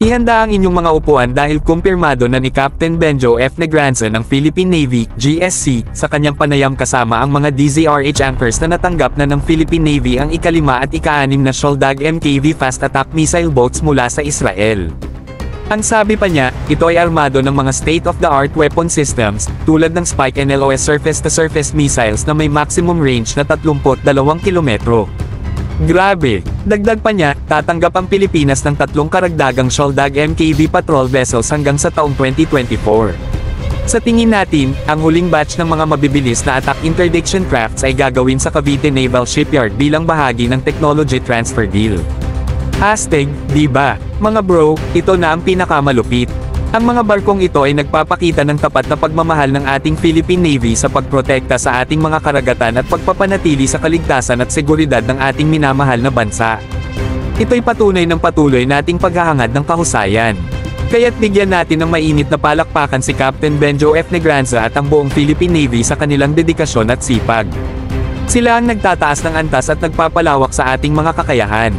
Ihanda ang inyong mga upuan dahil kumpirmado na ni Captain Benjo F. Negranza ng Philippine Navy, GSC, sa kanyang panayam kasama ang mga DZRH anchors na natanggap na ng Philippine Navy ang ika-5 at ika-6 na Shoaldag MKV fast attack missile boats mula sa Israel. Ang sabi pa niya, ito ay armado ng mga state-of-the-art weapon systems, tulad ng Spike NLOS surface-to-surface missiles na may maximum range na 32 kilometro. Grabe! Dagdag pa niya, tatanggap ang Pilipinas ng 3 karagdagang Shoaldag MKV patrol vessels hanggang sa taong 2024. Sa tingin natin, ang huling batch ng mga mabibilis na attack interdiction crafts ay gagawin sa Cavite Naval Shipyard bilang bahagi ng technology transfer deal. #Diba? Mga bro, ito na ang pinakamalupit. Ang mga barkong ito ay nagpapakita ng tapat na pagmamahal ng ating Philippine Navy sa pagprotekta sa ating mga karagatan at pagpapanatili sa kaligtasan at seguridad ng ating minamahal na bansa. Ito'y patunay ng patuloy nating paghahangad ng kahusayan. Kaya't bigyan natin ng mainit na palakpakan si Captain Benjo F. Negranza at ang buong Philippine Navy sa kanilang dedikasyon at sipag. Sila ang nagtataas ng antas at nagpapalawak sa ating mga kakayahan.